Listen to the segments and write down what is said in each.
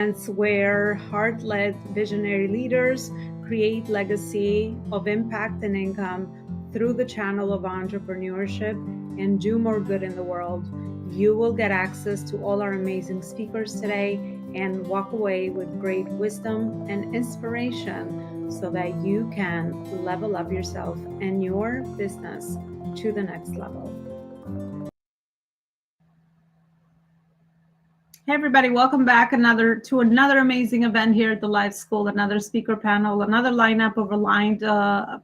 where heart-led visionary leaders create legacy of impact and income through the channel of entrepreneurship and do more good in the world. You will get access to all our amazing speakers today and walk away with great wisdom and inspiration so that you can level up yourself and your business to the next level. Hey everybody, welcome back to another amazing event here at the Live School, another speaker panel, another lineup of aligned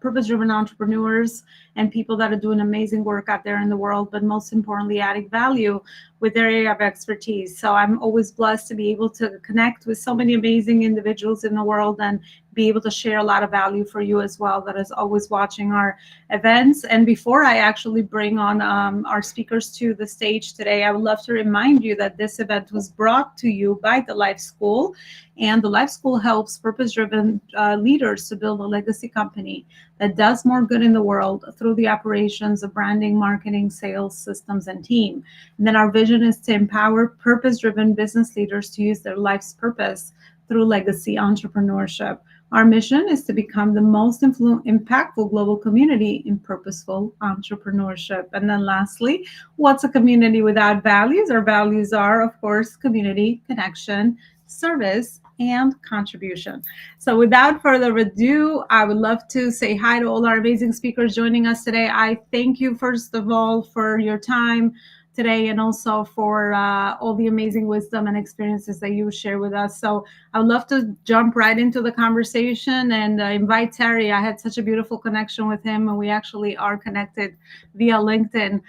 purpose-driven entrepreneurs and people that are doing amazing work out there in the world, but most importantly, adding value with their area of expertise. So I'm always blessed to be able to connect with so many amazing individuals in the world and be able to share a lot of value for you as well that is always watching our events. And before I actually bring on our speakers to the stage today, I would love to remind you that this event was brought to you by the Life School. And the Life School helps purpose-driven leaders to build a legacy company that does more good in the world through the operations of branding, marketing, sales, systems, and team. And then our vision is to empower purpose-driven business leaders to use their life's purpose through legacy entrepreneurship. Our mission is to become the most impactful global community in purposeful entrepreneurship. And then lastly, what's a community without values? Our values are, of course, community, connection, service, and contribution. So without further ado, I would love to say hi to all our amazing speakers joining us today. I thank you, first of all, for your time today and also for all the amazing wisdom and experiences that you share with us. So I would love to jump right into the conversation and invite Terry. I had such a beautiful connection with him, and we actually are connected via LinkedIn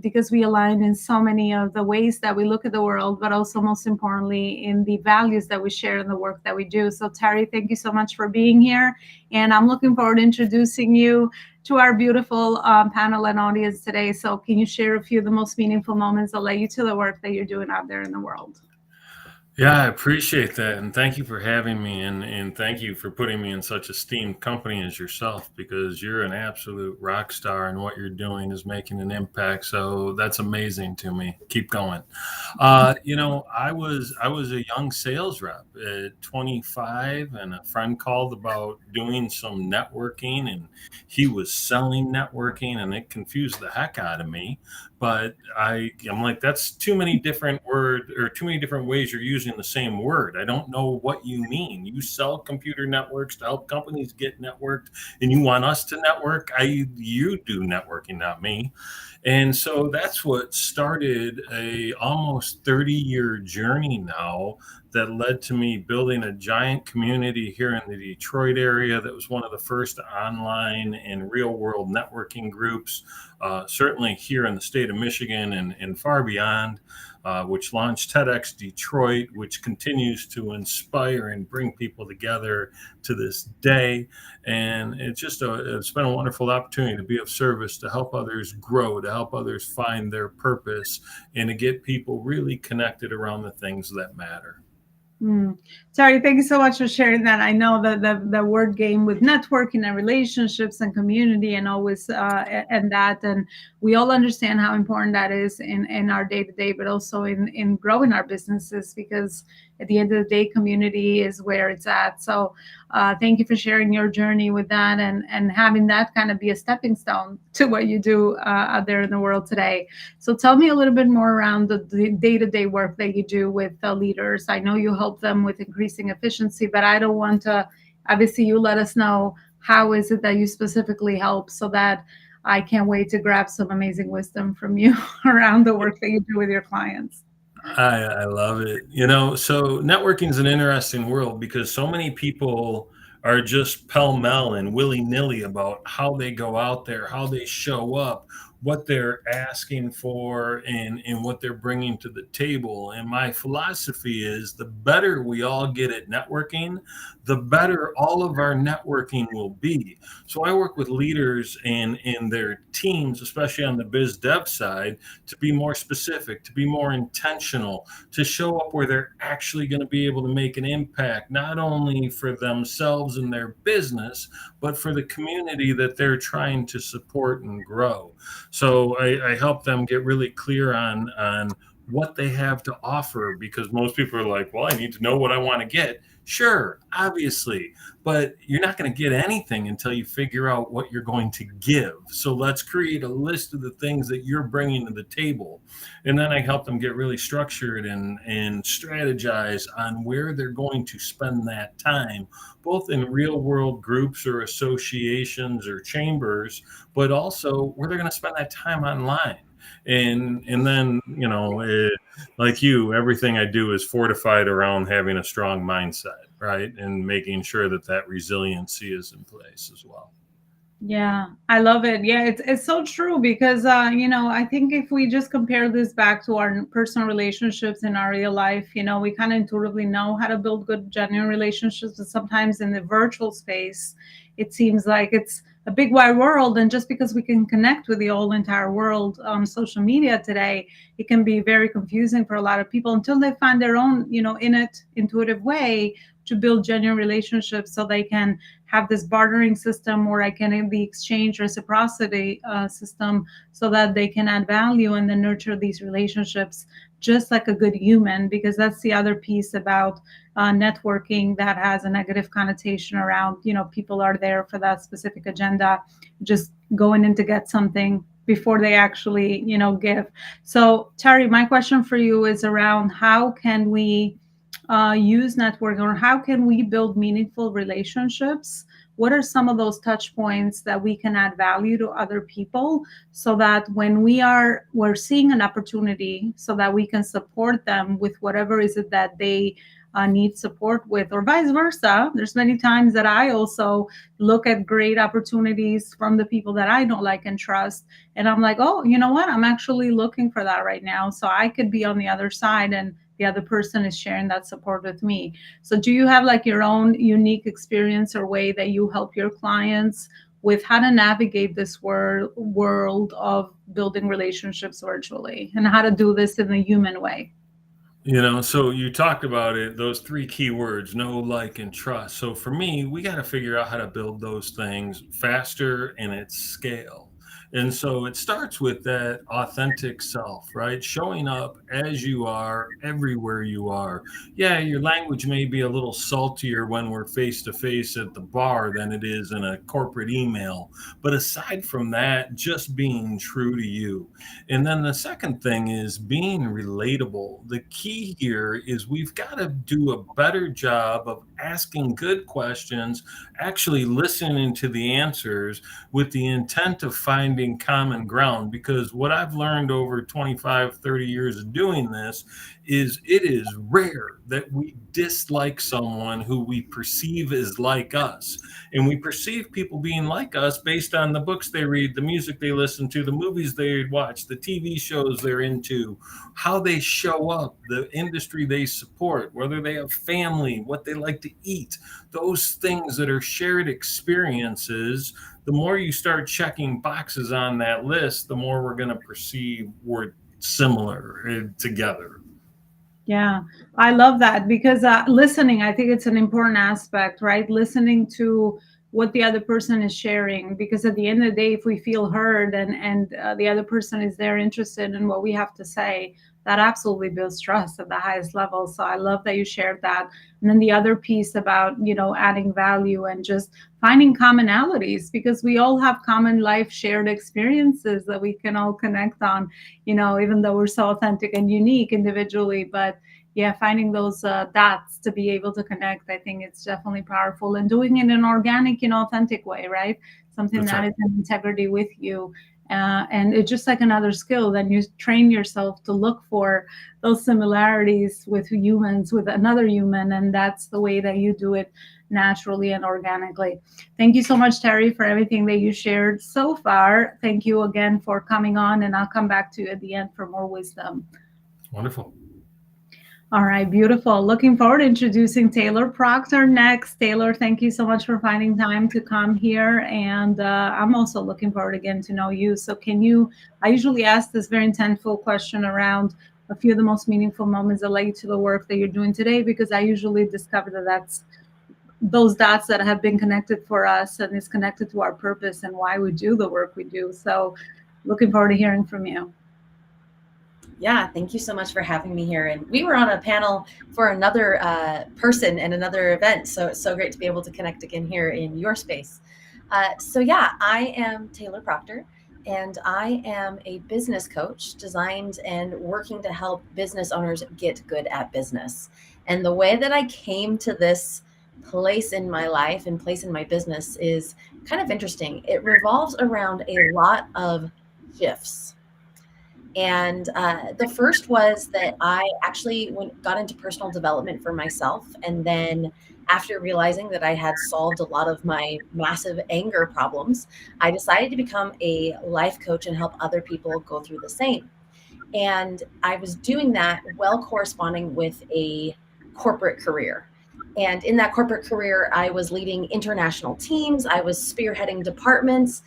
because we align in so many of the ways that we look at the world, but also most importantly in the values that we share in the work that we do. So Terry, thank you so much for being here. And I'm looking forward to introducing you to our beautiful panel and audience today. So can you share a few of the most meaningful moments that led you to the work that you're doing out there in the world? Yeah, I appreciate that. And thank you for having me. And thank you for putting me in such esteemed company as yourself, because you're an absolute rock star and what you're doing is making an impact. So that's amazing to me. Keep going. I was a young sales rep at 25, and a friend called about doing some networking, and he was selling networking, and it confused the heck out of me. But I'm like, that's too many different words or too many different ways you're using the same word. I don't know what you mean. You sell computer networks to help companies get networked, and you want us to network. You do networking, not me. And so that's what started a almost 30-year journey now that led to me building a giant community here in the Detroit area that was one of the first online and real world networking groups, certainly here in the state of Michigan and far beyond, which launched TEDx Detroit, which continues to inspire and bring people together to this day. And it's been a wonderful opportunity to be of service, to help others grow, to help others find their purpose, and to get people really connected around the things that matter. Sorry, thank you so much for sharing that. I know that the word game with networking and relationships and community and always and we all understand how important that is in our day-to-day, but also in growing our businesses, because at the end of the day, community is where it's at. So thank you for sharing your journey with that and having that kind of be a stepping stone to what you do out there in the world today. So tell me a little bit more around the day-to-day work that you do with the leaders. I know you help them with increasing efficiency, but I don't want to, obviously you let us know how is it that you specifically help, so that I can't wait to grab some amazing wisdom from you around the work that you do with your clients. I love it. So networking is an interesting world because so many people are just pell-mell and willy-nilly about how they go out there, how they show up, what they're asking for, and what they're bringing to the table. And my philosophy is the better we all get at networking, the better all of our networking will be. So I work with leaders and their teams, especially on the biz dev side, to be more specific, to be more intentional, to show up where they're actually going to be able to make an impact, not only for themselves and their business, but for the community that they're trying to support and grow. So I help them get really clear on what they have to offer, because most people are like, well, I need to know what I want to get. Sure, obviously, but you're not going to get anything until you figure out what you're going to give. So let's create a list of the things that you're bringing to the table. And then I help them get really structured and strategize on where they're going to spend that time, both in real world groups or associations or chambers, but also where they're going to spend that time online. And then, like you, everything I do is fortified around having a strong mindset, right? And making sure that that resiliency is in place as well. Yeah, I love it. Yeah, it's so true because I think if we just compare this back to our personal relationships in our real life, we kind of intuitively know how to build good, genuine relationships. But sometimes in the virtual space, it seems like it's a big wide world, and just because we can connect with the whole entire world on social media today, it can be very confusing for a lot of people until they find their own, innate, intuitive way to build genuine relationships so they can have this bartering system, or I can in the exchange reciprocity system, so that they can add value and then nurture these relationships just like a good human. Because that's the other piece about networking that has a negative connotation around, people are there for that specific agenda, just going in to get something before they actually, give. So Terry, my question for you is around how can we use networking, or how can we build meaningful relationships? What are some of those touch points that we can add value to other people, so that when we're seeing an opportunity, so that we can support them with whatever is it that they need support with, or vice versa. There's many times that I also look at great opportunities from the people that I don't like and trust, and I'm like, oh, you know what, I'm actually looking for that right now, so I could be on the other side, and the other person is sharing that support with me. So do you have like your own unique experience or way that you help your clients with how to navigate this world of building relationships virtually, and how to do this in a human way? So you talked about it, those three key words: know, like, and trust. So for me, we got to figure out how to build those things faster and at scale. And so it starts with that authentic self, right? Showing up as you are everywhere you are. Yeah, your language may be a little saltier when we're face to face at the bar than it is in a corporate email. But aside from that, just being true to you. And then the second thing is being relatable. The key here is we've got to do a better job of asking good questions, actually listening to the answers with the intent of finding common ground. Because what I've learned over 25, 30 years of doing this is it is rare that we dislike someone who we perceive as like us. And we perceive people being like us based on the books they read, the music they listen to, the movies they watch, the TV shows they're into, how they show up, the industry they support, whether they have family, what they like to eat, those things that are shared experiences. The more you start checking boxes on that list, the more we're going to perceive we're similar together. Yeah, I love that because listening, I think it's an important aspect, right? Listening to what the other person is sharing, because at the end of the day, if we feel heard, and the other person is there interested in what we have to say, that absolutely builds trust at the highest level. So I love that you shared that. And then the other piece about, adding value and just finding commonalities, because we all have common life shared experiences that we can all connect on, even though we're so authentic and unique individually. But yeah, finding those dots to be able to connect, I think it's definitely powerful, and doing it in an organic, authentic way, right? Something That's that right. is in integrity with you. And it's just like another skill. Then you train yourself to look for those similarities with humans, with another human, and that's the way that you do it naturally and organically. Thank you so much, Terry, for everything that you shared so far. Thank you again for coming on, and I'll come back to you at the end for more wisdom. Wonderful. All right, beautiful. Looking forward to introducing Taylor Proctor next. Taylor, thank you so much for finding time to come here. And I'm also looking forward again to know you. So I usually ask this very intentful question around a few of the most meaningful moments that led you to the work that you're doing today, because I usually discover that that's those dots that have been connected for us and is connected to our purpose and why we do the work we do. So looking forward to hearing from you. Yeah, thank you so much for having me here. And we were on a panel for another person and another event. So it's so great to be able to connect again here in your space. So yeah, I am Taylor Proctor, and I am a business coach designed and working to help business owners get good at business. And the way that I came to this place in my life and place in my business is kind of interesting. It revolves around a lot of shifts. And the first was that I actually got into personal development for myself. And then after realizing that I had solved a lot of my massive anger problems, I decided to become a life coach and help other people go through the same. And I was doing that while corresponding with a corporate career. And in that corporate career, I was leading international teams. I was spearheading departments,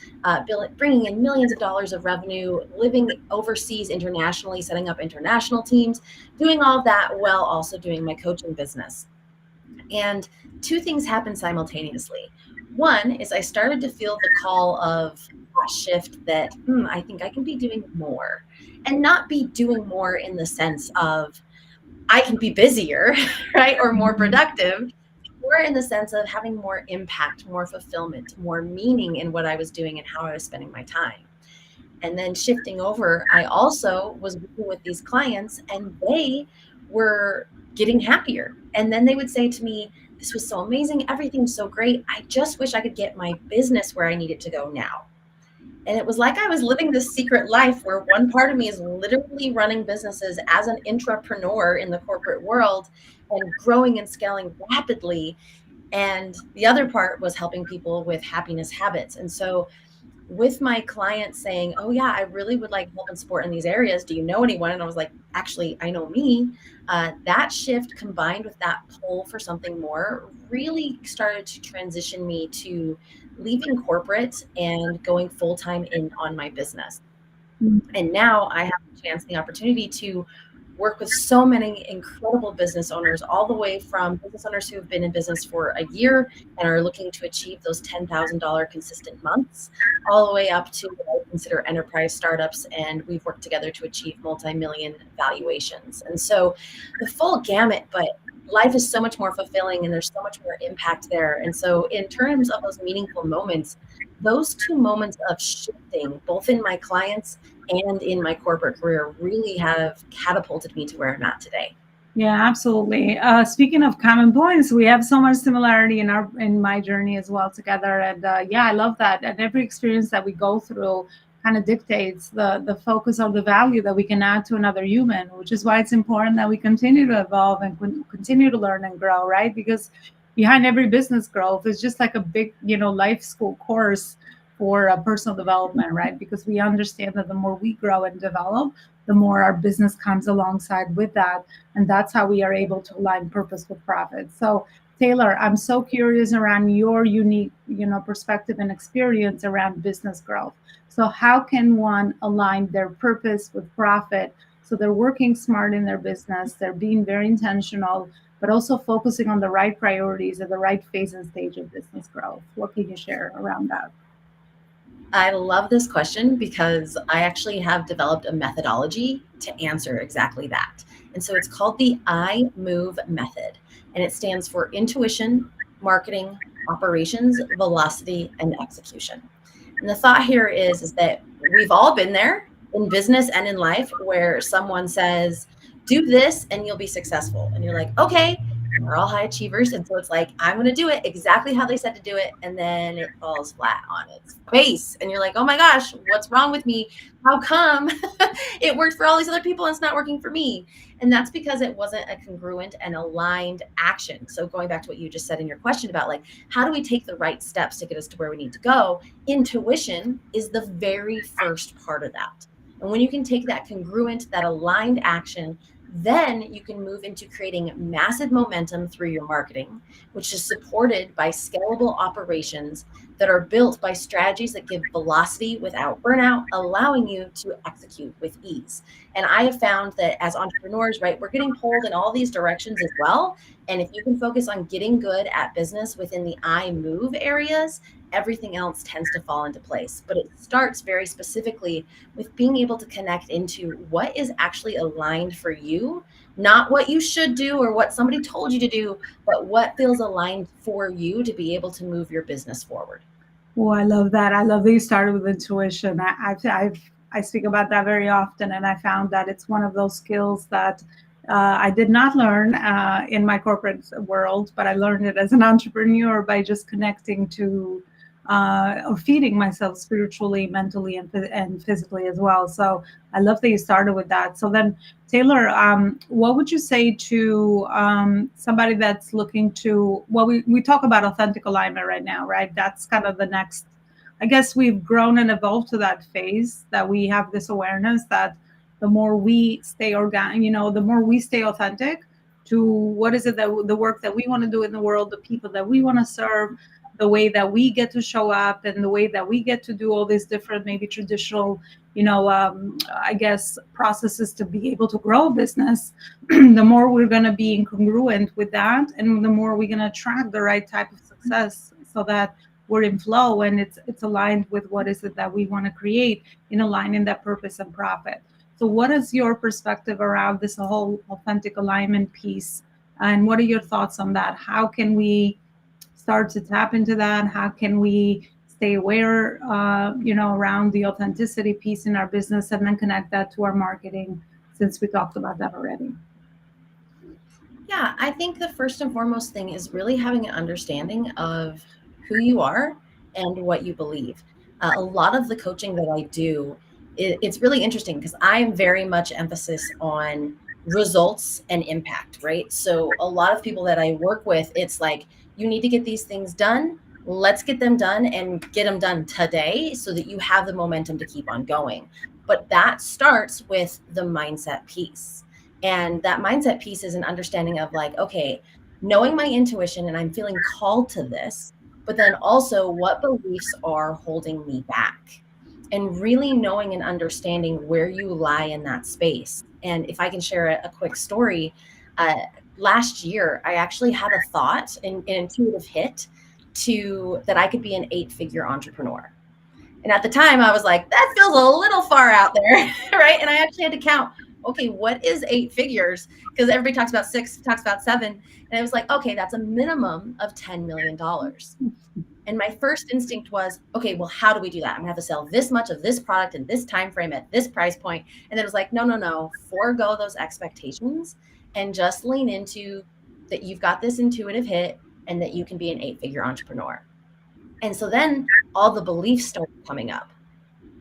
bringing in millions of dollars of revenue, living overseas internationally, setting up international teams, doing all of that while also doing my coaching business. And two things happened simultaneously. One is I started to feel the call of that shift that I think I can be doing more, and not be doing more in the sense of I can be busier, right? Or more productive, more in the sense of having more impact, more fulfillment, more meaning in what I was doing and how I was spending my time. And then shifting over, I also was working with these clients and they were getting happier. And then they would say to me, this was so amazing. Everything's so great. I just wish I could get my business where I need it to go now. And it was like I was living this secret life where one part of me is literally running businesses as an intrapreneur in the corporate world and growing and scaling rapidly. And the other part was helping people with happiness habits. And so with my clients saying, oh yeah, I really would like help and support in these areas. Do you know anyone? And I was like, actually, I know me. That shift combined with that pull for something more really started to transition me to leaving corporate and going full-time in on my business. And now I have the chance, the opportunity to work with so many incredible business owners, all the way from business owners who have been in business for a year and are looking to achieve those $10,000 consistent months, all the way up to what I consider enterprise startups. And we've worked together to achieve multi-million valuations. And so the full gamut, but life is so much more fulfilling and there's so much more impact there. And so in terms of those meaningful moments, those two moments of shifting, both in my clients and in my corporate career, really have catapulted me to where I'm at today. Yeah, absolutely. Speaking of common points, we have so much similarity in my journey as well together. And yeah, I love that. And every experience that we go through kind of dictates the focus or the value that we can add to another human, which is why it's important that we continue to evolve and continue to learn and grow, right? Because behind every business growth is just like a big, life school course for personal development, right? Because we understand that the more we grow and develop, the more our business comes alongside with that. And that's how we are able to align purpose with profit. So Taylor, I'm so curious around your unique, perspective and experience around business growth. So how can one align their purpose with profit? So they're working smart in their business, they're being very intentional, but also focusing on the right priorities at the right phase and stage of business growth. What can you share around that? I love this question because I actually have developed a methodology to answer exactly that. And so it's called the I Move method, and it stands for intuition, marketing, operations, velocity, and execution. And the thought here is that we've all been there in business and in life where someone says, do this and you'll be successful. And you're like, okay, we're all high achievers. And so it's like, I'm going to do it exactly how they said to do it. And then it falls flat on its face. And you're like, oh my gosh, what's wrong with me? How come it worked for all these other people and it's not working for me? And that's because it wasn't a congruent and aligned action. So going back to what you just said in your question about like, how do we take the right steps to get us to where we need to go? Intuition is the very first part of that. And when you can take that congruent, that aligned action, then you can move into creating massive momentum through your marketing, which is supported by scalable operations that are built by strategies that give velocity without burnout, allowing you to execute with ease. And I have found that as entrepreneurs, right, we're getting pulled in all these directions as well. And if you can focus on getting good at business within the I move areas, everything else tends to fall into place. But it starts very specifically with being able to connect into what is actually aligned for you, not what you should do or what somebody told you to do, but what feels aligned for you to be able to move your business forward. Oh, I love that. I love that you started with intuition. I speak about that very often, and I found that it's one of those skills that I did not learn in my corporate world, but I learned it as an entrepreneur by just connecting to or feeding myself spiritually, mentally, and physically as well. So I love that you started with that. So then, Taylor, what would you say to somebody that's looking to, well, we talk about authentic alignment right now, right? That's kind of the next, I guess we've grown and evolved to that phase that we have this awareness that the more we stay organic, the more we stay authentic to what is it that the work that we want to do in the world, the people that we want to serve, the way that we get to show up, and the way that we get to do all these different, maybe traditional, I guess, processes to be able to grow a business, the more we're going to be incongruent with that, and the more we're going to attract the right type of success, so that we're in flow and it's aligned with what is it that we want to create, in aligning that purpose and profit. So what is your perspective around this whole authentic alignment piece? And what are your thoughts on that? How can we start to tap into that? How can we stay aware, around the authenticity piece in our business, and then connect that to our marketing, since we talked about that already? Yeah, I think the first and foremost thing is really having an understanding of who you are and what you believe. A lot of the coaching that I do, it's really interesting because I am very much emphasis on results and impact, right? So a lot of people that I work with, it's like, you need to get these things done. Let's get them done and get them done today so that you have the momentum to keep on going. But that starts with the mindset piece. And that mindset piece is an understanding of like, okay, knowing my intuition and I'm feeling called to this, but then also what beliefs are holding me back, and really knowing and understanding where you lie in that space. And if I can share a quick story, last year, I actually had a thought, an intuitive hit that I could be an 8-figure entrepreneur. And at the time I was like, that feels a little far out there, right? And I actually had to count, okay, what is 8 figures? Because everybody talks about 6, talks about 7. And I was like, okay, that's a minimum of $10 million. And my first instinct was, okay, well, how do we do that? I'm gonna have to sell this much of this product in this time frame at this price point. And then it was like, no, forego those expectations and just lean into that you've got this intuitive hit and that you can be an 8-figure entrepreneur. And so then all the beliefs started coming up.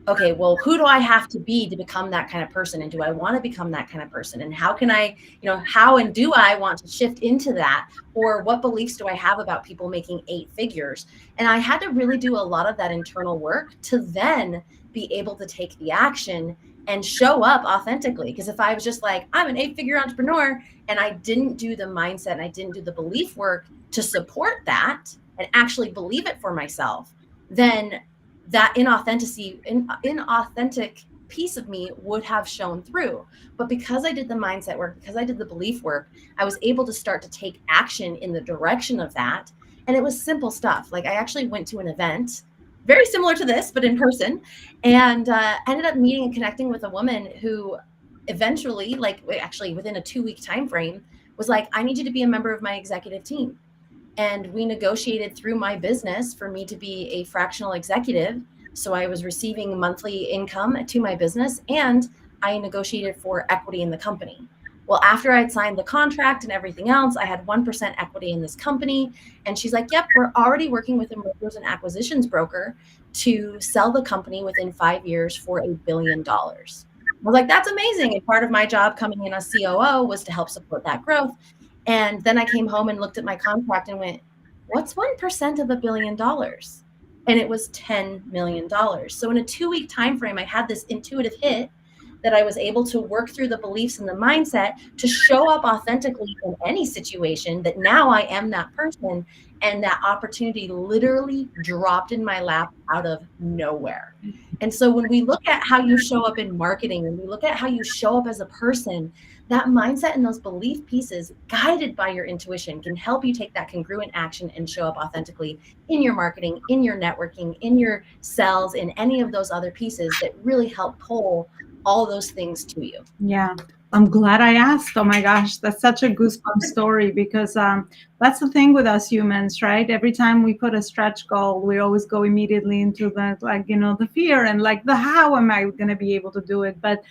Okay, well, who do I have to be to become that kind of person? And do I want to become that kind of person? And how can I, how and do I want to shift into that? Or what beliefs do I have about people making 8 figures? And I had to really do a lot of that internal work to then be able to take the action and show up authentically. Because if I was just like, I'm an 8-figure entrepreneur, and I didn't do the mindset and I didn't do the belief work to support that and actually believe it for myself, then that inauthentic piece of me would have shown through. But because I did the mindset work, because I did the belief work, I was able to start to take action in the direction of that. And it was simple stuff. Like I actually went to an event very similar to this, but in person, and ended up meeting and connecting with a woman who eventually, actually within a 2-week time frame, was like, I need you to be a member of my executive team. And we negotiated through my business for me to be a fractional executive. So I was receiving monthly income to my business, and I negotiated for equity in the company. Well, after I'd signed the contract and everything else, I had 1% equity in this company. And she's like, yep, we're already working with a mergers and acquisitions broker to sell the company within 5 years for $1 billion. I was like, that's amazing. And part of my job coming in as COO was to help support that growth. And then I came home and looked at my contract and went, what's 1% of $1 billion? And it was $10 million. So in a 2-week time frame, I had this intuitive hit that I was able to work through the beliefs and the mindset to show up authentically in any situation, that now I am that person. And that opportunity literally dropped in my lap out of nowhere. And so when we look at how you show up in marketing, and we look at how you show up as a person, that mindset and those belief pieces guided by your intuition can help you take that congruent action and show up authentically in your marketing, in your networking, in your sales, in any of those other pieces that really help pull all those things to you. Yeah, I'm glad I asked. Oh my gosh, that's such a goosebump story, because that's the thing with us humans, right? Every time we put a stretch goal, we always go immediately into the, like, the fear and like the how am I going to be able to do it? But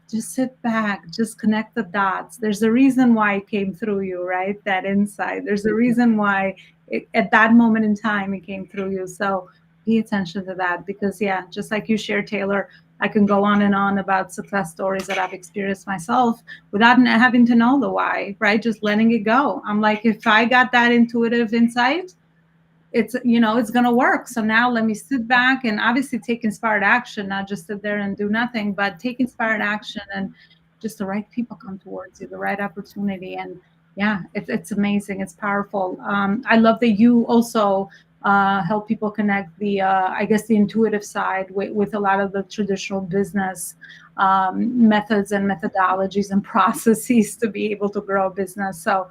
just sit back, just connect the dots. There's a reason why it came through you, right? That insight. There's a reason why at that moment in time it came through you. So pay attention to that, because yeah, just like you shared, Taylor, I can go on and on about success stories that I've experienced myself without having to know the why, right? Just letting it go. I'm like, if I got that intuitive insight, it's it's going to work. So now let me sit back and obviously take inspired action, not just sit there and do nothing, but take inspired action, and just the right people come towards you, the right opportunity. And yeah, it's amazing. It's powerful. I love that you also help people connect the I guess the intuitive side with a lot of the traditional business methods and methodologies and processes to be able to grow a business. So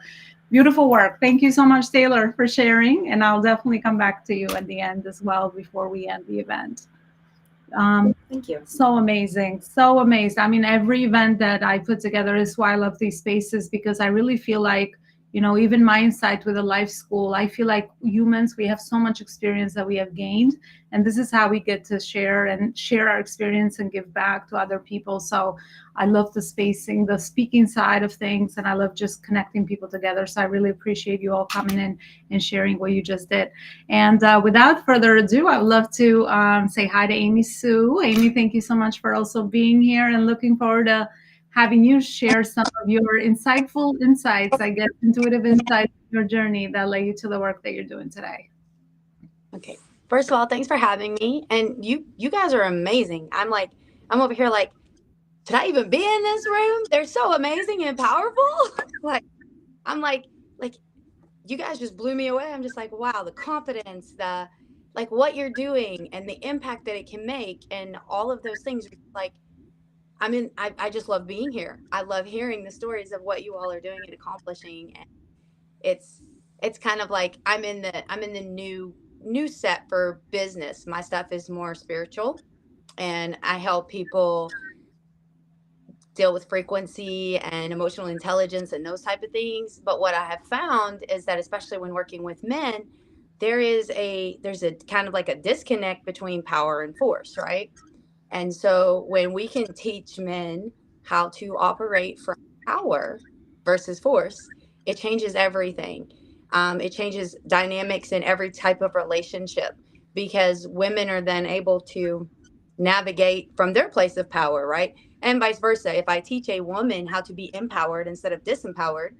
beautiful work. Thank you so much, Taylor, for sharing. And I'll definitely come back to you at the end as well before we end the event. Thank you. So amazing. So amazed. I mean, every event that I put together is why I love these spaces, because I really feel like, even my insight with the life school, I feel like humans, we have so much experience that we have gained. And this is how we get to share our experience and give back to other people. So I love the speaking side of things, and I love just connecting people together. So I really appreciate you all coming in and sharing what you just did. And without further ado, I would love to say hi to Amy Sue. Amy, thank you so much for also being here, and looking forward to having you share some of your insightful insights, I guess, intuitive insights, your journey that led you to the work that you're doing today. Okay. First of all, thanks for having me. And you guys are amazing. I'm over here like, should I even be in this room? They're so amazing and powerful. I'm like, you guys just blew me away. I'm just like, wow, the confidence, what you're doing and the impact that it can make and all of those things. Like, I just love being here. I love hearing the stories of what you all are doing and accomplishing. And it's kind of like I'm in the new set for business. My stuff is more spiritual, and I help people deal with frequency and emotional intelligence and those type of things. But what I have found is that, especially when working with men, there's a kind of like a disconnect between power and force, right? And so when we can teach men how to operate from power versus force, it changes everything. It changes dynamics in every type of relationship, because women are then able to navigate from their place of power, right? And vice versa. If I teach a woman how to be empowered instead of disempowered,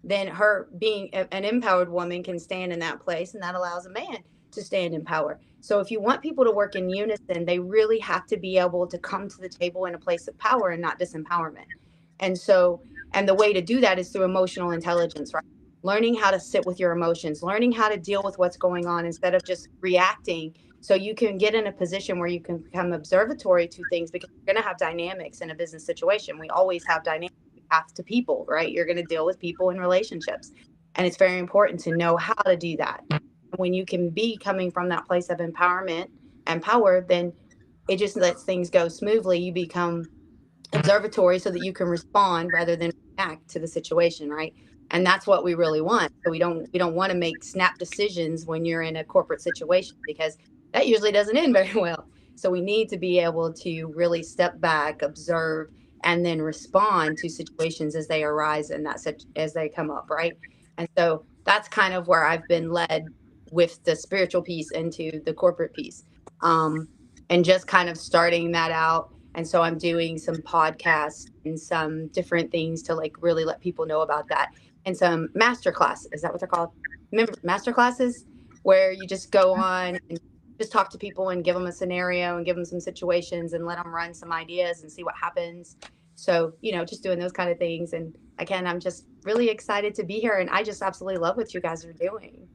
then her being an empowered woman can stand in that place, and that allows a man to stand in power. So if you want people to work in unison, they really have to be able to come to the table in a place of power and not disempowerment. And the way to do that is through emotional intelligence, right? Learning how to sit with your emotions, learning how to deal with what's going on instead of just reacting. So you can get in a position where you can become observatory to things, because you're going to have dynamics in a business situation. We always have dynamics. Path to people, right? You're going to deal with people in relationships. And it's very important to know how to do that. When you can be coming from that place of empowerment and power, then it just lets things go smoothly. You become observatory so that you can respond rather than react to the situation, right? And that's what we really want. So we don't want to make snap decisions when you're in a corporate situation, because that usually doesn't end very well. So we need to be able to really step back, observe, and then respond to situations as they arise and as they come up, right? And so that's kind of where I've been led with the spiritual piece into the corporate piece, and just kind of starting that out. And so I'm doing some podcasts and some different things to like really let people know about that, and some master classes. Is that what they're called? Master classes, where you just go on and just talk to people and give them a scenario and give them some situations and let them run some ideas and see what happens. So, just doing those kind of things. And again, I'm just really excited to be here, and I just absolutely love what you guys are doing.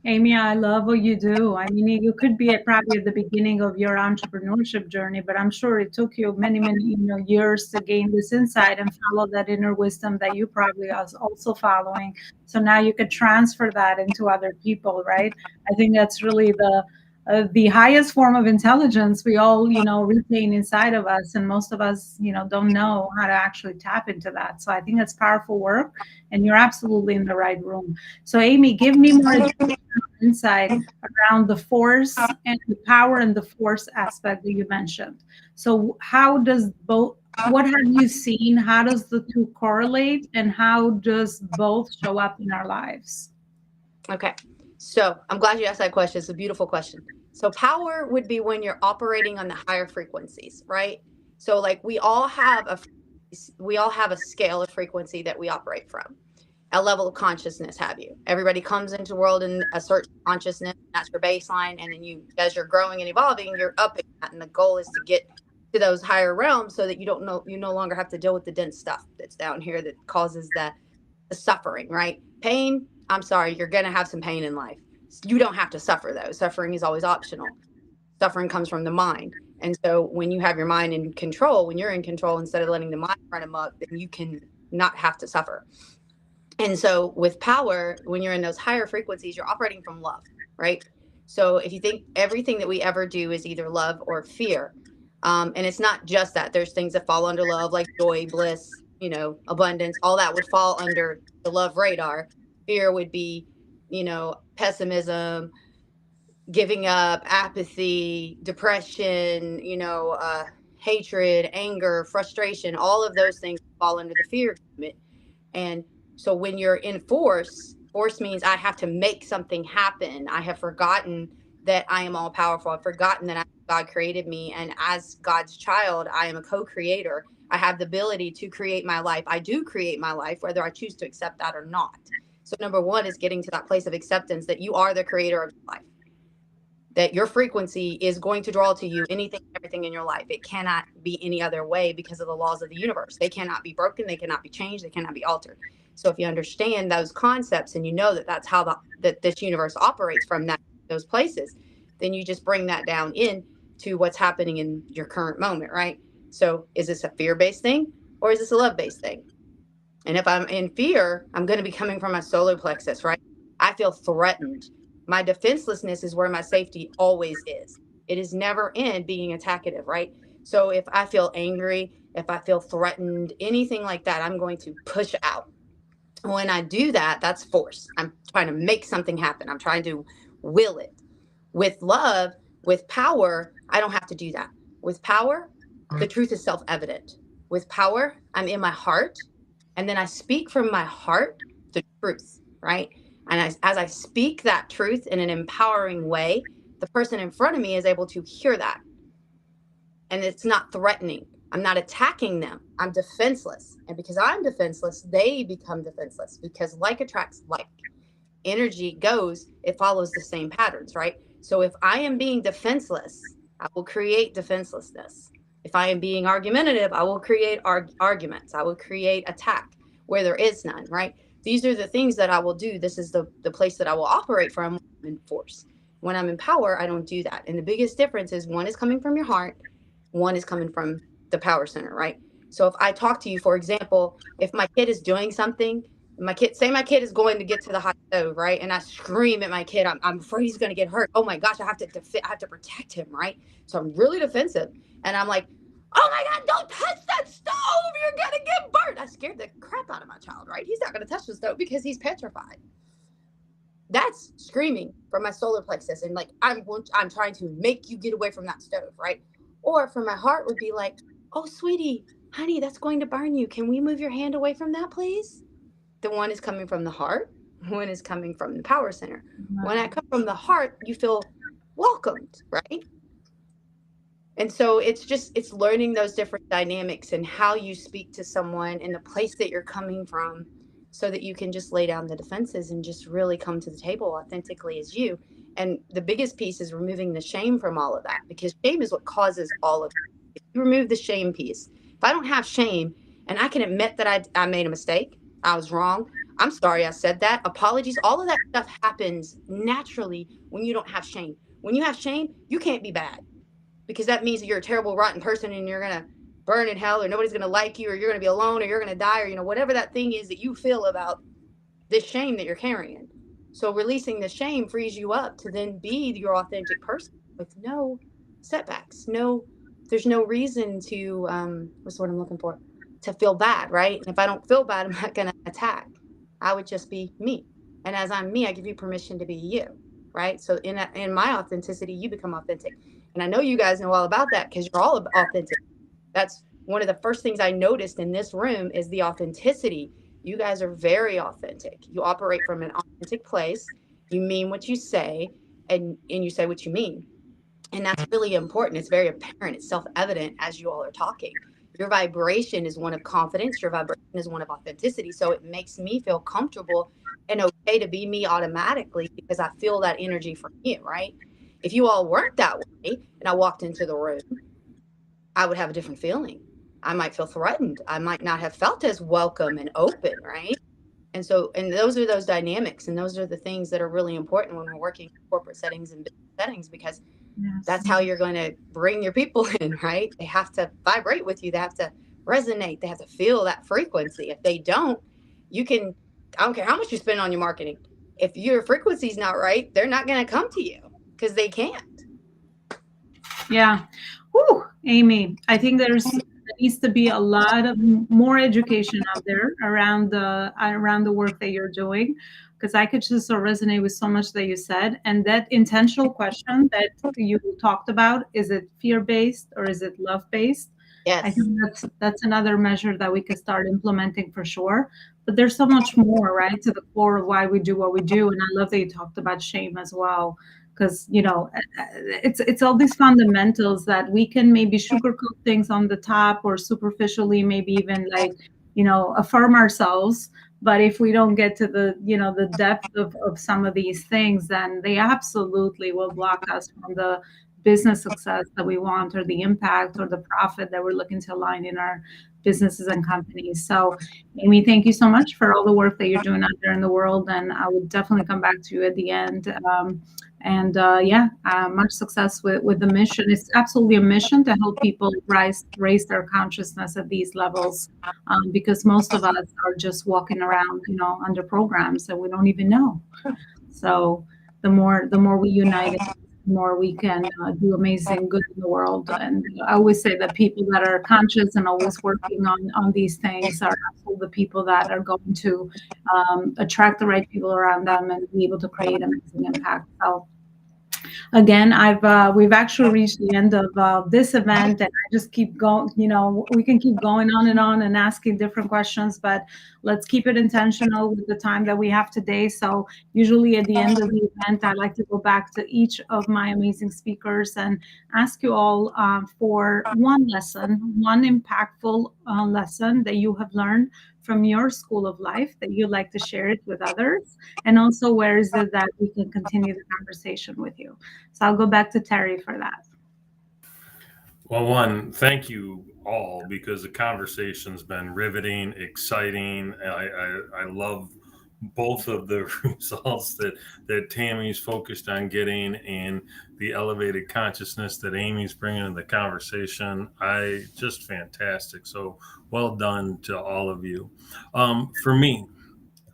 Amy, I love what you do. I mean, you could be probably at the beginning of your entrepreneurship journey, but I'm sure it took you many, many, years to gain this insight and follow that inner wisdom that you probably are also following. So now you could transfer that into other people, right? I think that's really the highest form of intelligence we all, retain inside of us, and most of us, don't know how to actually tap into that. So I think it's powerful work, and you're absolutely in the right room. So, Amy, give me more insight around the force and the power and the force aspect that you mentioned. So how does both, what have you seen? How does the two correlate, and how does both show up in our lives? Okay. So I'm glad you asked that question. It's a beautiful question. So power would be when you're operating on the higher frequencies, right? So like we all have a scale of frequency that we operate from. A level of consciousness, have you? Everybody comes into the world in a certain consciousness, that's your baseline, and then as you're growing and evolving, you're upping that, and the goal is to get to those higher realms so that you no longer have to deal with the dense stuff that's down here that causes the suffering, right? Pain, I'm sorry, you're gonna have some pain in life. You don't have to suffer though. Suffering is always optional. Suffering comes from the mind. And so when you have your mind in control, when you're in control, instead of letting the mind run amok, then you can not have to suffer. And so with power, when you're in those higher frequencies, you're operating from love, right? So if you think everything that we ever do is either love or fear, and it's not just that, there's things that fall under love, like joy, bliss, abundance, all that would fall under the love radar. Fear would be, pessimism, giving up, apathy, depression, hatred, anger, frustration, all of those things fall under the fear movement. And so when you're in force means I have to make something happen. I have forgotten that I am all powerful. I've forgotten that God created me. And as God's child, I am a co-creator. I have the ability to create my life. I do create my life, whether I choose to accept that or not. So number one is getting to that place of acceptance that you are the creator of your life, that your frequency is going to draw to you anything, everything in your life. It cannot be any other way because of the laws of the universe. They cannot be broken. They cannot be changed. They cannot be altered. So if you understand those concepts and you know that that's how that this universe operates from those places, then you just bring that down in to what's happening in your current moment, right? So is this a fear-based thing or is this a love-based thing? And if I'm in fear, I'm going to be coming from my solar plexus, right? I feel threatened. My defenselessness is where my safety always is. It is never in being attackative, right? So if I feel angry, if I feel threatened, anything like that, I'm going to push out. When I do that, that's force. I'm trying to make something happen. I'm trying to will it. With love, with power, I don't have to do that. With power, the truth is self-evident. With power, I'm in my heart, and then I speak from my heart the truth, right? And as I speak that truth in an empowering way, the person in front of me is able to hear that. And it's not threatening. I'm not attacking them. I'm defenseless. And because I'm defenseless, they become defenseless, because like attracts like. Energy goes, it follows the same patterns, right? So if I am being defenseless, I will create defenselessness. If I am being argumentative, I will create arguments. I will create attack where there is none, right? These are the things that I will do. This is the place that I will operate from when I'm in force. When I'm in power, I don't do that. And the biggest difference is one is coming from your heart, one is coming from the power center, right? So if I talk to you, for example, if my kid is doing something, my kid is going to get to the hot stove, right? And I scream at my kid, I'm afraid he's going to get hurt. Oh my gosh, I have to protect him, right? So I'm really defensive. And I'm like, oh my God, don't touch that stove. You're going to get burnt. I scared the crap out of my child, right? He's not going to touch the stove because he's petrified. That's screaming from my solar plexus. And like, I'm trying to make you get away from that stove, right? Or from my heart would be like, oh, sweetie, honey, that's going to burn you. Can we move your hand away from that, please? The one is coming from the heart. One is coming from the power center. When I come from the heart, you feel welcomed, right? And so it's learning those different dynamics and how you speak to someone in the place that you're coming from, so that you can just lay down the defenses and just really come to the table authentically as you. And the biggest piece is removing the shame from all of that, because shame is what causes all of it. If you remove the shame piece, if I don't have shame and I can admit that I made a mistake, I was wrong, I'm sorry I said that. Apologies. All of that stuff happens naturally when you don't have shame. When you have shame, you can't be bad, because that means that you're a terrible, rotten person and you're going to burn in hell, or nobody's going to like you, or you're going to be alone, or you're going to die, or, whatever that thing is that you feel about this shame that you're carrying. So releasing the shame frees you up to then be your authentic person with no setbacks. There's no reason to, what's the word I'm looking for? To feel bad, right? And if I don't feel bad, I'm not going to attack. I would just be me. And as I'm me, I give you permission to be you, right? So in my authenticity, you become authentic. And I know you guys know all about that because you're all authentic. That's one of the first things I noticed in this room is the authenticity. You guys are very authentic. You operate from an authentic place. You mean what you say, and you say what you mean. And that's really important. It's very apparent. It's self-evident as you all are talking. Your vibration is one of confidence. Your vibration is one of authenticity. So it makes me feel comfortable and okay to be me automatically because I feel that energy from you, right? If you all weren't that way and I walked into the room, I would have a different feeling. I might feel threatened. I might not have felt as welcome and open, right? And those are those dynamics, and those are the things that are really important when we're working in corporate settings and business settings, because that's how you're going to bring your people in, right? They have to vibrate with you. They have to resonate. They have to feel that frequency. If they don't, I don't care how much you spend on your marketing. If your frequency's not right, they're not going to come to you because they can't. Yeah. Whew, Amy, I think there needs to be a lot of more education out there around the work that you're doing, because I could just resonate with so much that you said. And that intentional question that you talked about, is it fear-based or is it love-based? Yes. I think that's another measure that we could start implementing for sure. But there's so much more, right, to the core of why we do what we do. And I love that you talked about shame as well, because it's all these fundamentals that we can maybe sugarcoat things on the top, or superficially maybe even affirm ourselves. But if we don't get to the depth of some of these things, then they absolutely will block us from the business success that we want, or the impact or the profit that we're looking to align in our businesses and companies. So Amy, thank you so much for all the work that you're doing out there in the world. And I would definitely come back to you at the end. Much success with the mission. It's absolutely a mission to help people raise their consciousness at these levels, because most of us are just walking around, under programs that we don't even know. So the more we unite, the more we can do amazing good in the world. And I always say that people that are conscious and always working on these things are the people that are going to attract the right people around them and be able to create amazing impact. So again, we've actually reached the end of this event, and I just keep going. We can keep going on and asking different questions, but let's keep it intentional with the time that we have today. So usually at the end of the event, I like to go back to each of my amazing speakers and ask you all for one lesson, one impactful lesson that you have learned from your school of life that you'd like to share it with others, and also where is it that we can continue the conversation with you. So I'll go back to Terry for that. Well, thank you all, because the conversation's been riveting, exciting. I love both of the results that Tammy's focused on getting, and the elevated consciousness that Amy's bringing to the conversation. Just fantastic. So well done to all of you. For me,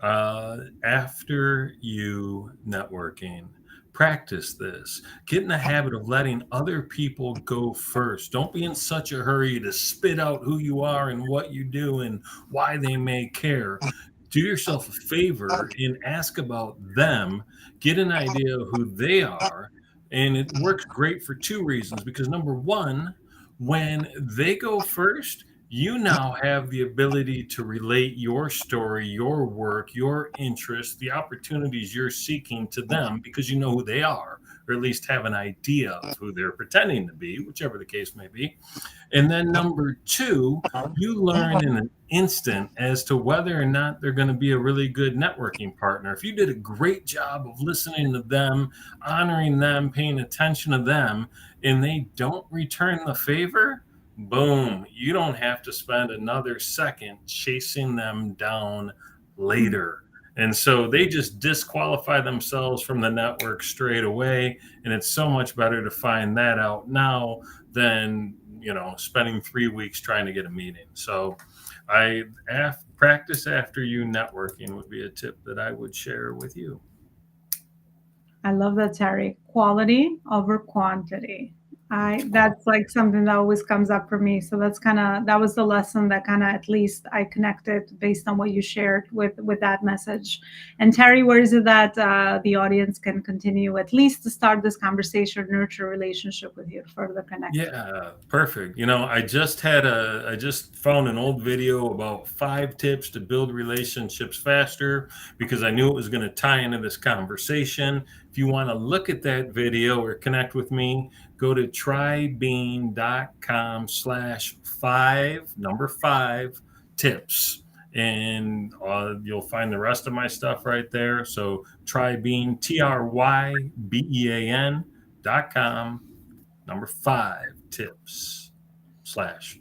after you networking, practice this. Get in the habit of letting other people go first. Don't be in such a hurry to spit out who you are and what you do and why they may care. Do yourself a favor and ask about them. Get an idea of who they are. And it works great for two reasons. Because number one, when they go first, you now have the ability to relate your story, your work, your interests, the opportunities you're seeking to them, because you know who they are, or at least have an idea of who they're pretending to be, whichever the case may be. And then number two, you learn in an instant as to whether or not they're going to be a really good networking partner. If you did a great job of listening to them, honoring them, paying attention to them, and they don't return the favor, boom, you don't have to spend another second chasing them down later. And so they just disqualify themselves from the network straight away. And it's so much better to find that out now than, spending 3 weeks trying to get a meeting. So practice after you networking would be a tip that I would share with you. I love that, Terry. Quality over quantity. That's like something that always comes up for me. So that was the lesson that at least I connected based on what you shared with that message. And Terry, where is it that the audience can continue at least to start this conversation, nurture a relationship with you, further connect? Yeah, perfect. I just found an old video about 5 tips to build relationships faster, because I knew it was going to tie into this conversation. If you want to look at that video or connect with me, go to trybean.com/5 tips, and you'll find the rest of my stuff right there. So trybean, trybean.com/5 tips / Nice.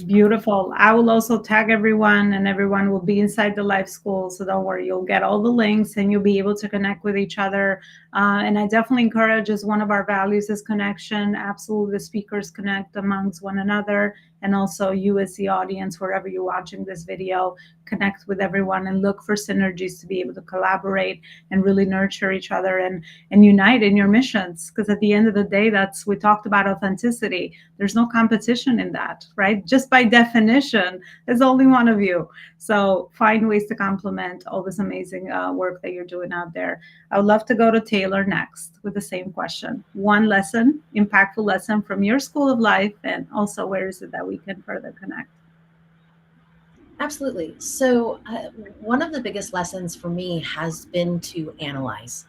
Beautiful. I will also tag everyone, and everyone will be inside the live school. So don't worry, you'll get all the links and you'll be able to connect with each other. And I definitely encourage, as one of our values is connection. Absolutely, the speakers connect amongst one another. And also you as the audience, wherever you're watching this video, connect with everyone and look for synergies to be able to collaborate and really nurture each other and unite in your missions. Because at the end of the day, we talked about authenticity. There's no competition in that, right? Just by definition, there's only one of you. So find ways to complement all this amazing work that you're doing out there. I would love to go to Taylor next with the same question. One lesson, impactful lesson from your school of life, and also where is it that we can further connect? Absolutely. So one of the biggest lessons for me has been to analyze,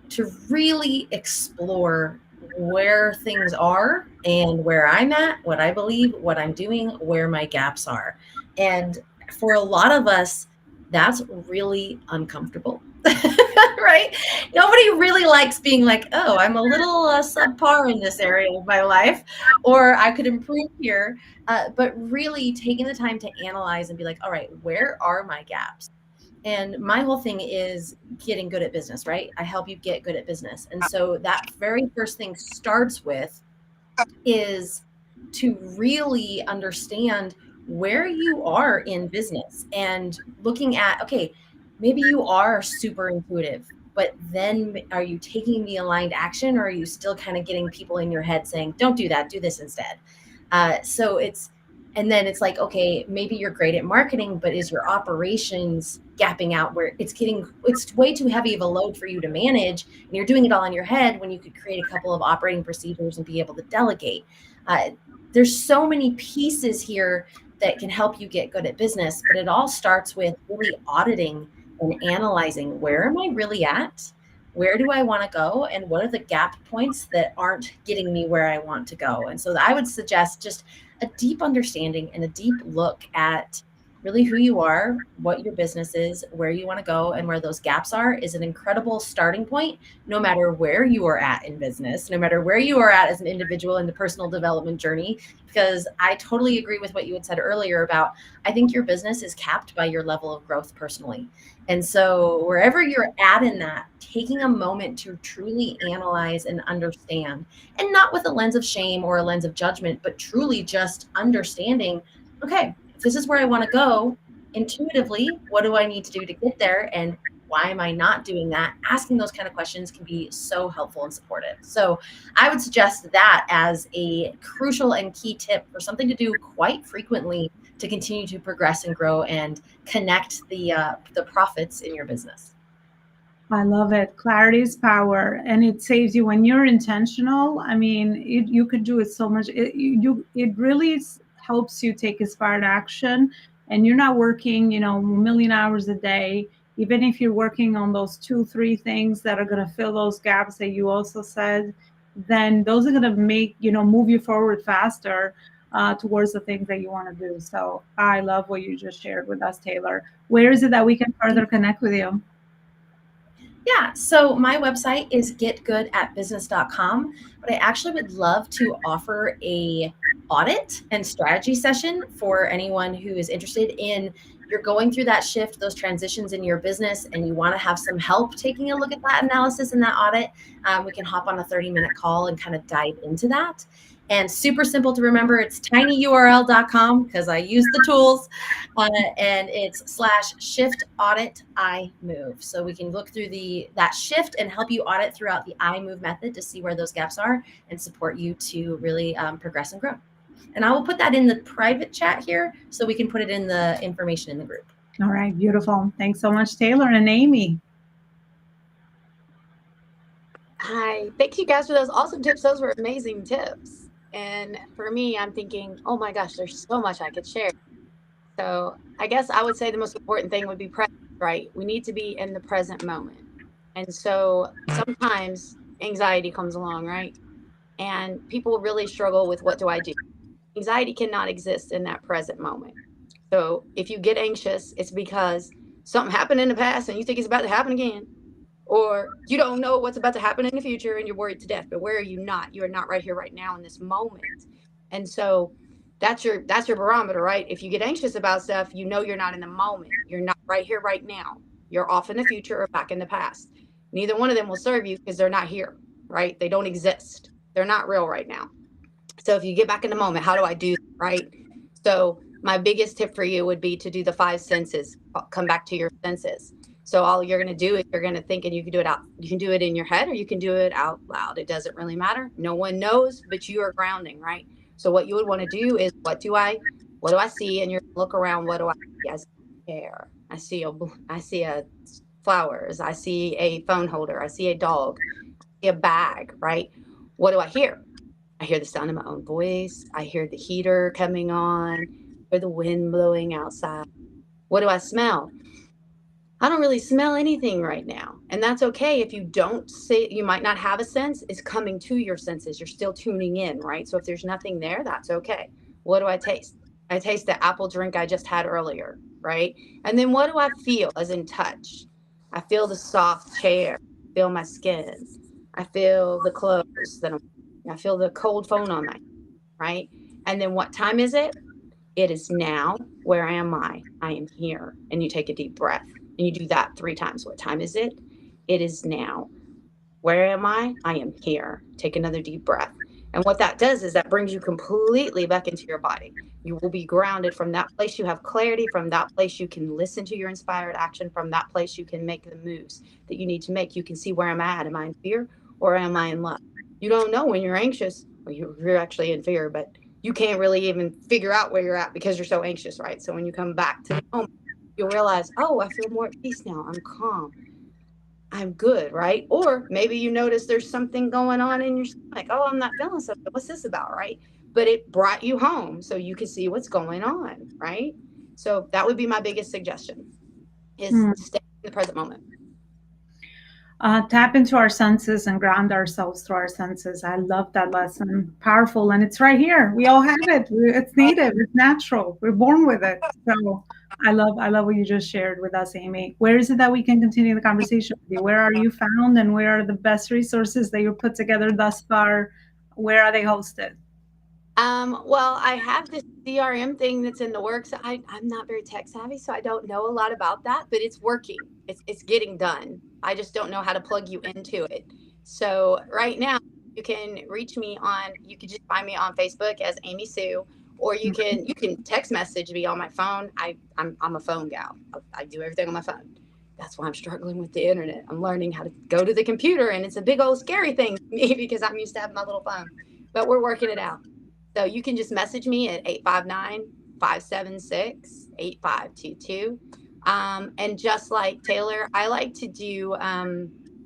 to really explore where things are and where I'm at, what I believe, what I'm doing, where my gaps are. And for a lot of us, that's really uncomfortable, right? Nobody really likes being like, oh, I'm a little subpar in this area of my life, or I could improve here. But really taking the time to analyze and be like, all right, where are my gaps? And my whole thing is getting good at business, right? I help you get good at business. And so that very first thing starts with is to really understand where you are in business and looking at, okay, maybe you are super intuitive, but then are you taking the aligned action, or are you still kind of getting people in your head saying, don't do that, do this instead? And then it's like, okay, maybe you're great at marketing, but is your operations gapping out where it's way too heavy of a load for you to manage, and you're doing it all in your head when you could create a couple of operating procedures and be able to delegate. There's so many pieces here that can help you get good at business, but it all starts with really auditing and analyzing, where am I really at? Where do I want to go? And what are the gap points that aren't getting me where I want to go? And so I would suggest just a deep understanding and a deep look at really who you are, what your business is, where you want to go, and where those gaps are is an incredible starting point, no matter where you are at in business, no matter where you are at as an individual in the personal development journey. Because I totally agree with what you had said earlier about, I think your business is capped by your level of growth personally. And so wherever you're at in that, taking a moment to truly analyze and understand, and not with a lens of shame or a lens of judgment, but truly just understanding, okay, if this is where I want to go intuitively, what do I need to do to get there? And why am I not doing that? Asking those kind of questions can be so helpful and supportive. So I would suggest that as a crucial and key tip for something to do quite frequently to continue to progress and grow and connect the profits in your business. I love it. Clarity is power, and it saves you when you're intentional. I mean, you could do it so much. It really helps you take inspired action, and you're not working, a million hours a day. Even if you're working on those 2-3 things that are going to fill those gaps that you also said, then those are going to make, move you forward faster towards the things that you want to do. So I love what you just shared with us, Taylor. Where is it that we can further connect with you? Yeah, so my website is getgoodatbusiness.com, but I actually would love to offer a audit and strategy session for anyone who is interested in you're going through that shift, those transitions in your business, and you want to have some help taking a look at that analysis and that audit, we can hop on a 30-minute call and kind of dive into that. And super simple to remember, it's tinyurl.com because I use the tools, and it's /shift audit I move. So we can look through that shift and help you audit throughout the I move method to see where those gaps are and support you to really progress and grow. And I will put that in the private chat here so we can put it in the information in the group. All right, beautiful. Thanks so much, Taylor and Amy. Hi, thank you guys for those awesome tips. Those were amazing tips. And for me, I'm thinking, oh my gosh, there's so much I could share. So I guess I would say the most important thing would be present, right? We need to be in the present moment. And so sometimes anxiety comes along, right? And people really struggle with, what do I do? Anxiety cannot exist in that present moment. So if you get anxious, it's because something happened in the past and you think it's about to happen again. Or you don't know what's about to happen in the future and you're worried to death. But where are you not? You are not right here, right now in this moment. And so that's your barometer, right? If you get anxious about stuff, you know you're not in the moment. You're not right here, right now. You're off in the future or back in the past. Neither one of them will serve you because they're not here, right? They don't exist. They're not real right now. So if you get back in the moment, how do I do that, right? So my biggest tip for you would be to do the 5 senses. Come back to your senses. So all you're going to do is you're going to think, and you can do it out. You can do it in your head or you can do it out loud. It doesn't really matter. No one knows, but you are grounding, right? So what you would want to do is, what do I see? And you're look around. What do I see? I see air. I see a flowers. I see a phone holder. I see a dog. I see a bag, right? What do I hear? I hear the sound of my own voice. I hear the heater coming on. I hear the wind blowing outside. What do I smell? I don't really smell anything right now. And that's okay. If you don't say, you might not have a sense, it's coming to your senses. You're still tuning in, right? So if there's nothing there, that's okay. What do I taste? I taste the apple drink I just had earlier, right? And then what do I feel, as in touch? I feel the soft chair, I feel my skin. I feel the clothes I feel the cold phone on my, right? And then what time is it? It is now. Where am I? I am here. And you take a deep breath. And you do that 3 times. What time is it? It is now. Where am I? I am here. Take another deep breath. And what that does is that brings you completely back into your body. You will be grounded from that place. You have clarity from that place. You can listen to your inspired action. From that place, you can make the moves that you need to make. You can see, where am I at? Am I in fear or am I in love? You don't know when you're anxious, or you're actually in fear, but you can't really even figure out where you're at because you're so anxious, right? So when you come back to the moment, you'll realize, oh, I feel more at peace now. I'm calm. I'm good, right? Or maybe you notice there's something going on in your stomach. Oh, I'm not feeling something. What's this about, right? But it brought you home so you can see what's going on, right? So that would be my biggest suggestion, is stay in the present moment. Tap into our senses and ground ourselves through our senses. I love that lesson. Powerful. And it's right here. We all have it. It's native. It's natural. We're born with it. So I love what you just shared with us, Amy. Where is it that we can continue the conversation with you? Where are you found, and where are the best resources that you've put together thus far? Where are they hosted? Well, I have this CRM thing that's in the works. I'm not very tech savvy, so I don't know a lot about that, but it's working. It's getting done. I just don't know how to plug you into it. So right now you can reach me on, you can just find me on Facebook as Amy Sue, or you can text message me on my phone. I'm a phone gal. I do everything on my phone. That's why I'm struggling with the internet. I'm learning how to go to the computer, and it's a big old scary thing to me because I'm used to having my little phone, but we're working it out. So you can just message me at 859-576-8522. And just like Taylor, I like to do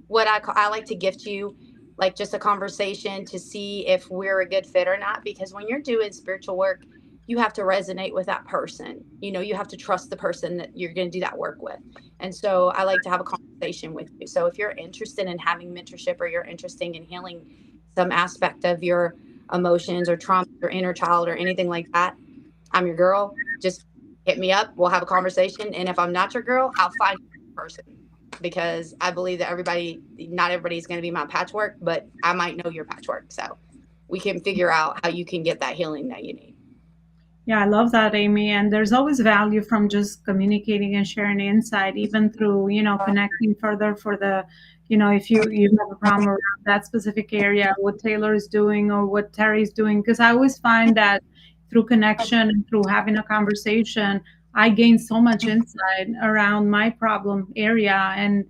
what I like to gift you, like just a conversation to see if we're a good fit or not. Because when you're doing spiritual work, you have to resonate with that person. You know, you have to trust the person that you're going to do that work with. And so I like to have a conversation with you. So if you're interested in having mentorship, or you're interested in healing some aspect of your emotions or trauma or inner child or anything like that, I'm your girl. Just hit me up. We'll have a conversation. And if I'm not your girl, I'll find a person, because I believe that not everybody's going to be my patchwork, but I might know your patchwork. So we can figure out how you can get that healing that you need. Yeah, I love that, Amy. And there's always value from just communicating and sharing insight, even through, connecting further for the, if you have a problem around that specific area, what Taylor is doing or what Terry's doing. Because I always find that through connection and through having a conversation, I gain so much insight around my problem area. And,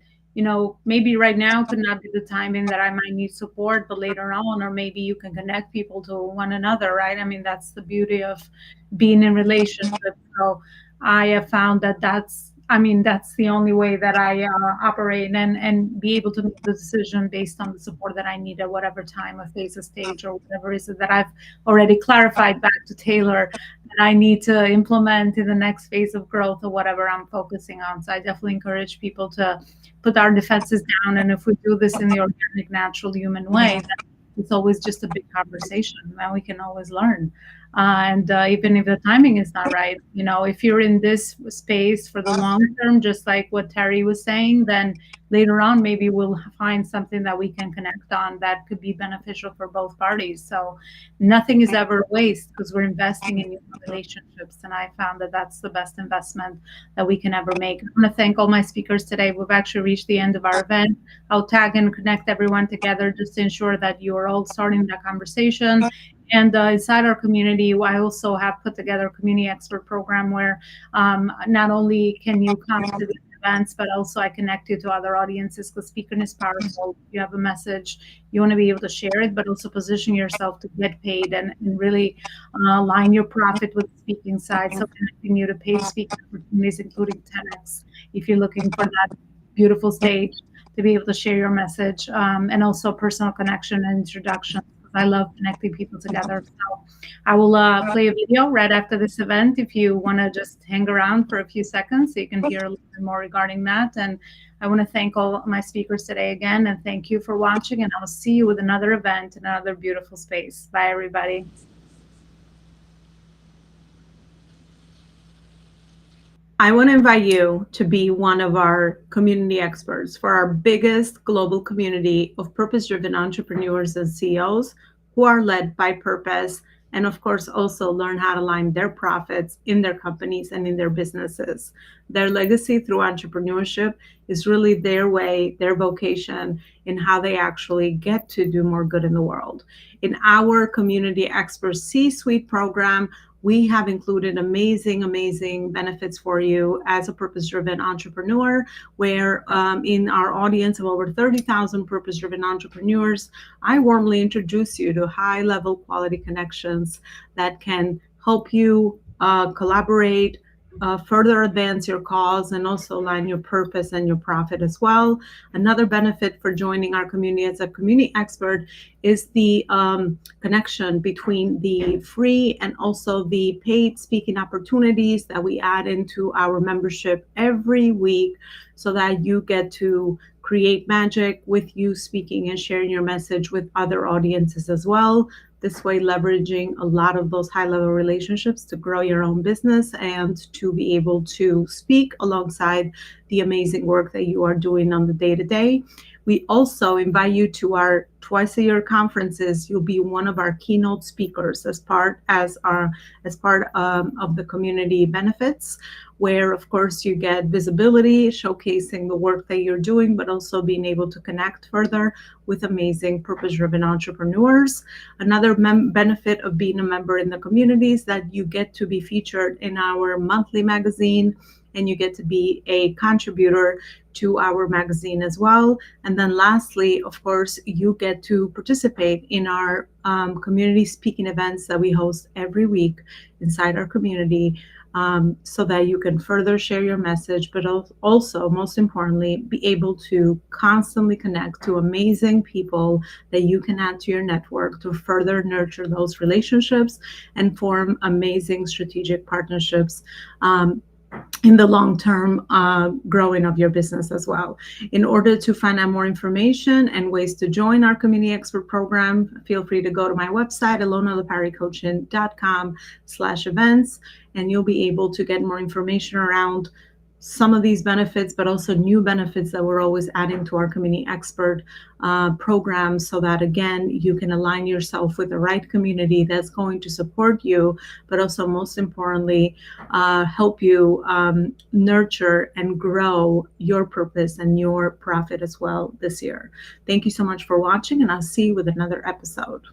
maybe right now could not be the timing that I might need support, but later on, or maybe you can connect people to one another, right? I mean, that's the beauty of being in relationships. So I have found that that's the only way that I operate and be able to make the decision based on the support that I need at whatever time or phase of stage or whatever it is that I've already clarified back to Taylor that I need to implement in the next phase of growth or whatever I'm focusing on. So I definitely encourage people to put our defenses down. And if we do this in the organic, natural human way, then it's always just a big conversation and we can always learn. And even if the timing is not right, if you're in this space for the long term, just like what Terry was saying, then later on, maybe we'll find something that we can connect on that could be beneficial for both parties. So nothing is ever a waste because we're investing in human relationships. And I found that that's the best investment that we can ever make. I want to thank all my speakers today. We've actually reached the end of our event. I'll tag and connect everyone together just to ensure that you are all starting that conversation. And inside our community, I also have put together a community expert program where not only can you come to these events, but also I connect you to other audiences because speaking is powerful. If you have a message, you want to be able to share it, but also position yourself to get paid and really align your profit with the speaking side. So connecting you to paid speaking opportunities, including 10X, if you're looking for that beautiful stage to be able to share your message, and also personal connection and introduction. I love connecting people together. So I will play a video right after this event if you want to just hang around for a few seconds so you can hear a little bit more regarding that. And I want to thank all my speakers today again, and thank you for watching. And I'll see you with another event in another beautiful space. Bye, everybody. I want to invite you to be one of our community experts for our biggest global community of purpose-driven entrepreneurs and CEOs who are led by purpose, and of course also learn how to align their profits in their companies and in their businesses. Their legacy through entrepreneurship is really their way, their vocation, in how they actually get to do more good in the world. In our Community Expert C-Suite program, we have included amazing benefits for you as a purpose-driven entrepreneur, where in our audience of over 30,000 purpose-driven entrepreneurs, I warmly introduce you to high-level quality connections that can help you collaborate, further advance your cause, and also align your purpose and your profit as well. Another benefit for joining our community as a community expert is the connection between the free and also the paid speaking opportunities that we add into our membership every week, so that you get to create magic with you speaking and sharing your message with other audiences as well. This way, leveraging a lot of those high-level relationships to grow your own business and to be able to speak alongside the amazing work that you are doing on the day-to-day. We also invite you to our twice-a-year conferences. You'll be one of our keynote speakers as part of the community benefits, where of course you get visibility, showcasing the work that you're doing, but also being able to connect further with amazing purpose-driven entrepreneurs. Another benefit of being a member in the community is that you get to be featured in our monthly magazine, and you get to be a contributor to our magazine as well. And then lastly, of course, you get to participate in our community speaking events that we host every week inside our community, so that you can further share your message, but also, most importantly, be able to constantly connect to amazing people that you can add to your network to further nurture those relationships and form amazing strategic partnerships in the long-term growing of your business as well. In order to find out more information and ways to join our Community Expert Program, feel free to go to my website, elonalaparicoaching.com/events, and you'll be able to get more information around some of these benefits, but also new benefits that we're always adding to our community expert programs, so that again, you can align yourself with the right community that's going to support you, but also most importantly, help you nurture and grow your purpose and your profit as well this year. Thank you so much for watching, and I'll see you with another episode.